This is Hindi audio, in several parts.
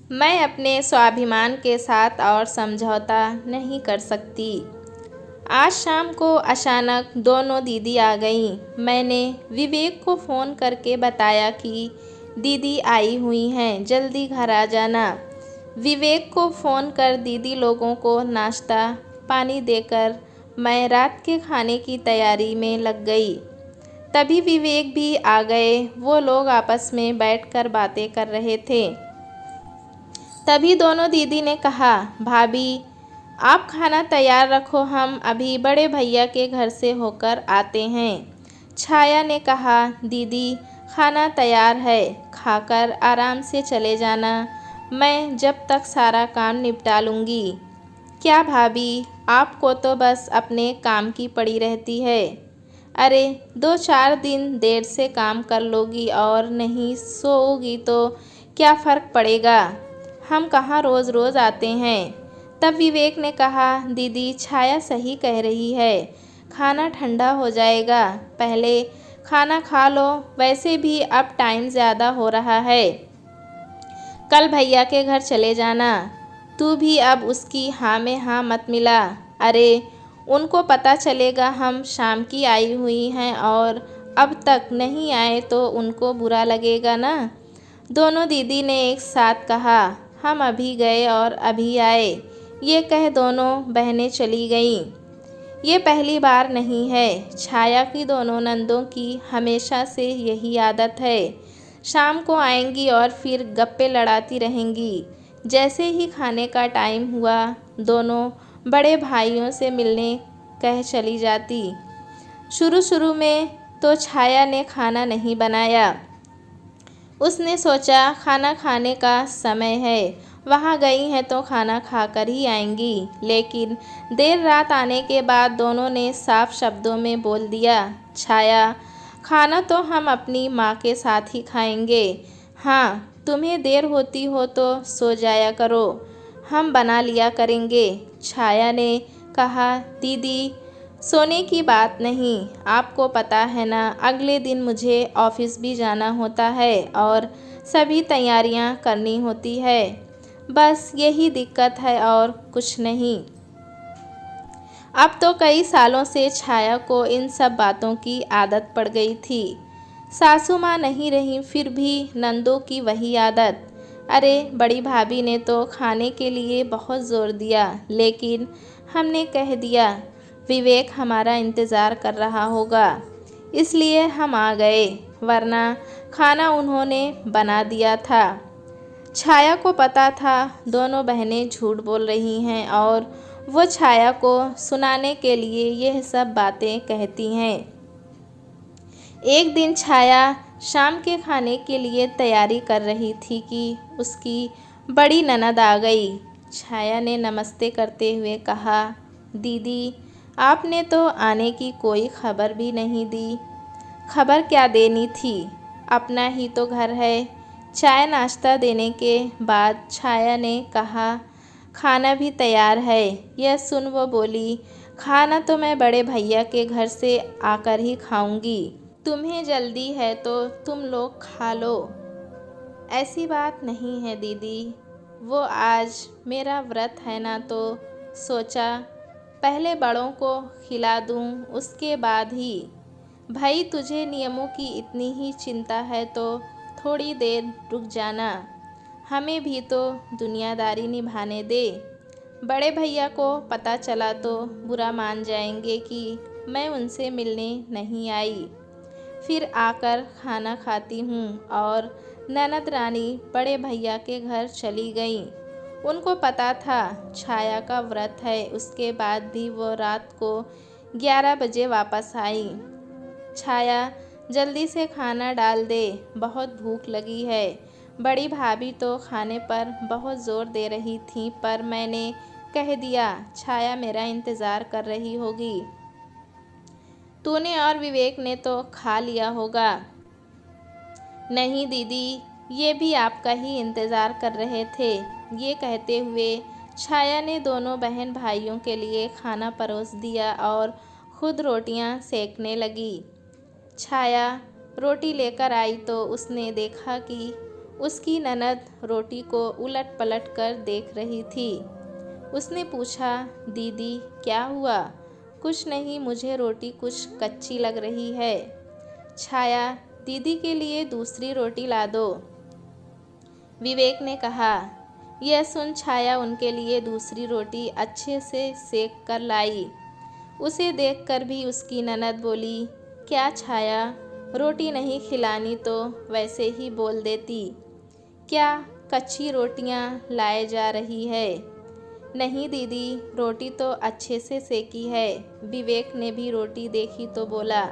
मैं अपने स्वाभिमान के साथ और समझौता नहीं कर सकती। आज शाम को अचानक दोनों दीदी आ गईं। मैंने विवेक को फ़ोन करके बताया कि दीदी आई हुई हैं, जल्दी घर आ जाना। विवेक को फ़ोन कर दीदी लोगों को नाश्ता पानी देकर मैं रात के खाने की तैयारी में लग गई। तभी विवेक भी आ गए। वो लोग आपस में बैठकर बातें कर रहे थे। तभी दोनों दीदी ने कहा, भाभी आप खाना तैयार रखो, हम अभी बड़े भैया के घर से होकर आते हैं। छाया ने कहा, दीदी खाना तैयार है, खाकर आराम से चले जाना, मैं जब तक सारा काम निपटा लूँगी। क्या भाभी, आपको तो बस अपने काम की पड़ी रहती है। अरे 2-4 दिन देर से काम कर लोगी और नहीं सोओगी तो क्या फ़र्क पड़ेगा, हम कहाँ रोज़ रोज़ आते हैं। तब विवेक ने कहा, दीदी छाया सही कह रही है, खाना ठंडा हो जाएगा, पहले खाना खा लो, वैसे भी अब टाइम ज़्यादा हो रहा है, कल भैया के घर चले जाना। तू भी अब उसकी हाँ में हाँ मत मिला। अरे उनको पता चलेगा हम शाम की आई हुई हैं और अब तक नहीं आए तो उनको बुरा लगेगा ना। दोनों दीदी ने एक साथ कहा, हम अभी गए और अभी आए। ये कह दोनों बहनें चली गईं। ये पहली बार नहीं है, छाया की दोनों नंदों की हमेशा से यही आदत है। शाम को आएंगी और फिर गप्पे लड़ाती रहेंगी। जैसे ही खाने का टाइम हुआ, दोनों बड़े भाइयों से मिलने कह चली जाती। शुरू शुरू में तो छाया ने खाना नहीं बनाया। उसने सोचा खाना खाने का समय है, वहाँ गई हैं तो खाना खाकर ही आएंगी। लेकिन देर रात आने के बाद दोनों ने साफ शब्दों में बोल दिया, छाया खाना तो हम अपनी माँ के साथ ही खाएंगे। हाँ, तुम्हें देर होती हो तो सो जाया करो, हम बना लिया करेंगे। छाया ने कहा, दीदी सोने की बात नहीं, आपको पता है ना, अगले दिन मुझे ऑफिस भी जाना होता है और सभी तैयारियां करनी होती है, बस यही दिक्कत है और कुछ नहीं। अब तो कई सालों से छाया को इन सब बातों की आदत पड़ गई थी। सासू माँ नहीं रही फिर भी नंदों की वही आदत। अरे बड़ी भाभी ने तो खाने के लिए बहुत ज़ोर दिया, लेकिन हमने कह दिया विवेक हमारा इंतज़ार कर रहा होगा, इसलिए हम आ गए, वरना खाना उन्होंने बना दिया था। छाया को पता था दोनों बहनें झूठ बोल रही हैं और वो छाया को सुनाने के लिए यह सब बातें कहती हैं। एक दिन छाया शाम के खाने के लिए तैयारी कर रही थी कि उसकी बड़ी ननद आ गई। छाया ने नमस्ते करते हुए कहा, दीदी आपने तो आने की कोई खबर भी नहीं दी। खबर क्या देनी थी, अपना ही तो घर है। चाय नाश्ता देने के बाद छाया ने कहा, खाना भी तैयार है। यह सुन वो बोली, खाना तो मैं बड़े भैया के घर से आकर ही खाऊंगी, तुम्हें जल्दी है तो तुम लोग खा लो। ऐसी बात नहीं है दीदी, वो आज मेरा व्रत है ना, तो सोचा पहले बड़ों को खिला दूं, उसके बाद ही। भाई तुझे नियमों की इतनी ही चिंता है तो थोड़ी देर रुक जाना, हमें भी तो दुनियादारी निभाने दे। बड़े भैया को पता चला तो बुरा मान जाएंगे कि मैं उनसे मिलने नहीं आई, फिर आकर खाना खाती हूँ। और ननद रानी बड़े भैया के घर चली गई। उनको पता था छाया का व्रत है, उसके बाद भी वो रात को 11 बजे वापस आई। छाया जल्दी से खाना डाल दे, बहुत भूख लगी है। बड़ी भाभी तो खाने पर बहुत ज़ोर दे रही थी, पर मैंने कह दिया छाया मेरा इंतज़ार कर रही होगी, तूने और विवेक ने तो खा लिया होगा। नहीं दीदी, ये भी आपका ही इंतज़ार कर रहे थे। ये कहते हुए छाया ने दोनों बहन भाइयों के लिए खाना परोस दिया और खुद रोटियां सेकने लगी। छाया रोटी लेकर आई तो उसने देखा कि उसकी ननद रोटी को उलट पलट कर देख रही थी। उसने पूछा, दीदी क्या हुआ? कुछ नहीं, मुझे रोटी कुछ कच्ची लग रही है। छाया, दीदी के लिए दूसरी रोटी ला दो, विवेक ने कहा। यह सुन छाया उनके लिए दूसरी रोटी अच्छे से सेक कर लाई। उसे देखकर भी उसकी ननद बोली, क्या छाया, रोटी नहीं खिलानी तो वैसे ही बोल देती। क्या कच्ची रोटियां लाए जा रही है? नहीं दीदी, रोटी तो अच्छे से सेकी है। विवेक ने भी रोटी देखी तो बोला,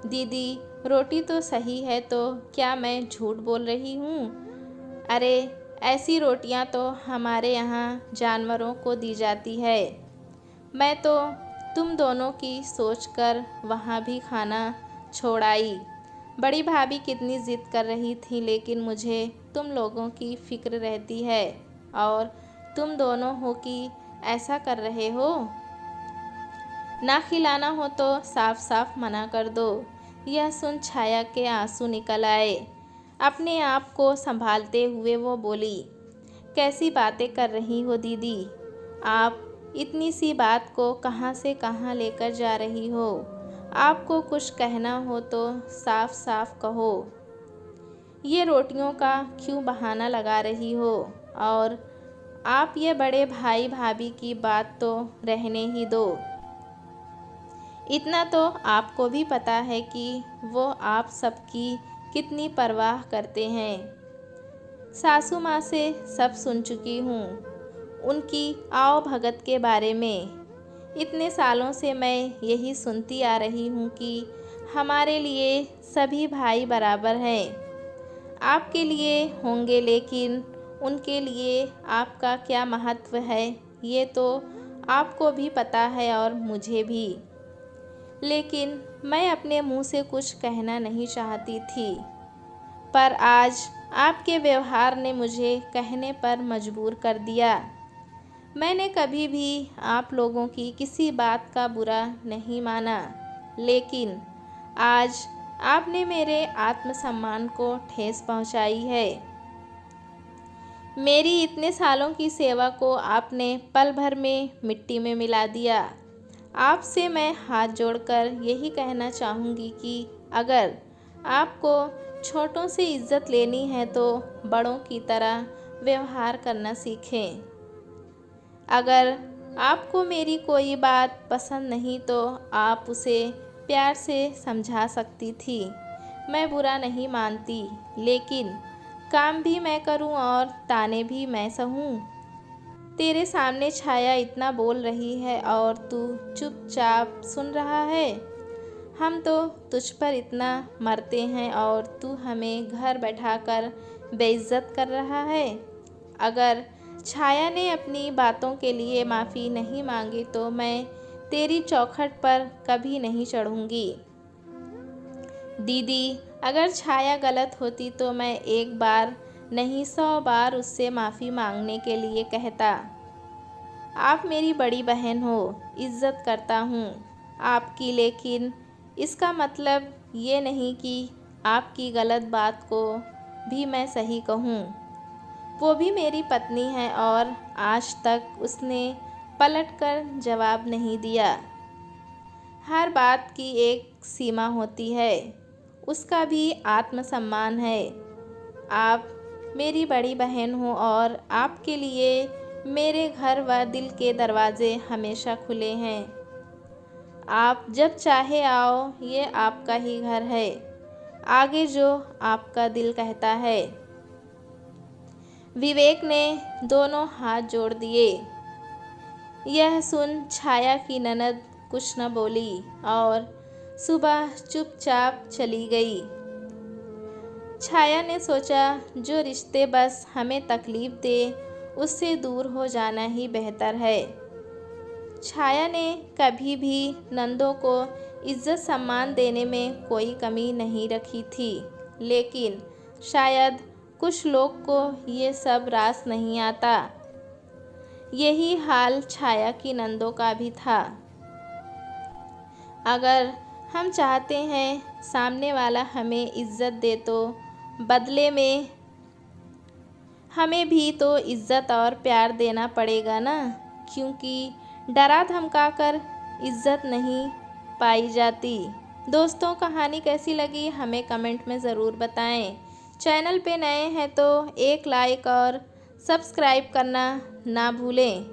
दीदी रोटी तो सही है, तो क्या मैं झूठ बोल रही हूँ? अरे ऐसी रोटियां तो हमारे यहाँ जानवरों को दी जाती है। मैं तो तुम दोनों की सोचकर वहाँ भी खाना छोड़ आई। बड़ी भाभी कितनी ज़िद कर रही थी, लेकिन मुझे तुम लोगों की फ़िक्र रहती है और तुम दोनों हो कि ऐसा कर रहे हो। ना खिलाना हो तो साफ साफ मना कर दो। यह सुन छाया के आंसू निकल आए। अपने आप को संभालते हुए वो बोली, कैसी बातें कर रही हो दीदी? आप इतनी सी बात को कहाँ से कहाँ लेकर जा रही हो? आपको कुछ कहना हो तो साफ साफ कहो। ये रोटियों का क्यों बहाना लगा रही हो? और आप ये बड़े भाई भाभी की बात तो रहने ही दो। इतना तो आपको भी पता है कि वो आप सबकी कितनी परवाह करते हैं। सासू माँ से सब सुन चुकी हूँ, उनकी आओ भगत के बारे में। इतने सालों से मैं यही सुनती आ रही हूँ कि हमारे लिए सभी भाई बराबर हैं। आपके लिए होंगे, लेकिन उनके लिए आपका क्या महत्व है ये तो आपको भी पता है और मुझे भी। लेकिन मैं अपने मुंह से कुछ कहना नहीं चाहती थी, पर आज आपके व्यवहार ने मुझे कहने पर मजबूर कर दिया। मैंने कभी भी आप लोगों की किसी बात का बुरा नहीं माना, लेकिन आज आपने मेरे आत्मसम्मान को ठेस पहुंचाई है। मेरी इतने सालों की सेवा को आपने पल भर में मिट्टी में मिला दिया। आपसे मैं हाथ जोड़कर यही कहना चाहूँगी कि अगर आपको छोटों से इज्जत लेनी है तो बड़ों की तरह व्यवहार करना सीखें। अगर आपको मेरी कोई बात पसंद नहीं तो आप उसे प्यार से समझा सकती थी। मैं बुरा नहीं मानती, लेकिन काम भी मैं करूं और ताने भी मैं सहूं। तेरे सामने छाया इतना बोल रही है और तू चुपचाप सुन रहा है। हम तो तुझ पर इतना मरते हैं और तू हमें घर बैठाकर बेइज्जत कर रहा है। अगर छाया ने अपनी बातों के लिए माफ़ी नहीं मांगी तो मैं तेरी चौखट पर कभी नहीं चढ़ूँगी। दीदी, अगर छाया गलत होती तो मैं एक बार नहीं 100 बार उससे माफ़ी मांगने के लिए कहता। आप मेरी बड़ी बहन हो, इज़्ज़त करता हूँ आपकी, लेकिन इसका मतलब ये नहीं कि आपकी गलत बात को भी मैं सही कहूँ। वो भी मेरी पत्नी है और आज तक उसने पलटकर जवाब नहीं दिया। हर बात की एक सीमा होती है, उसका भी आत्मसम्मान है। आप मेरी बड़ी बहन हो और आपके लिए मेरे घर व दिल के दरवाज़े हमेशा खुले हैं। आप जब चाहे आओ, ये आपका ही घर है। आगे जो आपका दिल कहता है। विवेक ने दोनों हाथ जोड़ दिए। यह सुन छाया की ननद कुछ न बोली और सुबह चुपचाप चली गई। छाया ने सोचा, जो रिश्ते बस हमें तकलीफ़ दे उससे दूर हो जाना ही बेहतर है। छाया ने कभी भी नंदों को इज्जत सम्मान देने में कोई कमी नहीं रखी थी, लेकिन शायद कुछ लोग को ये सब रास नहीं आता। यही हाल छाया की नंदों का भी था। अगर हम चाहते हैं सामने वाला हमें इज्जत दे तो बदले में हमें भी तो इज़्ज़त और प्यार देना पड़ेगा ना, क्योंकि डरा धमका कर इज़्ज़त नहीं पाई जाती। दोस्तों, कहानी कैसी लगी हमें कमेंट में ज़रूर बताएं। चैनल पे नए हैं तो एक लाइक और सब्सक्राइब करना ना भूलें।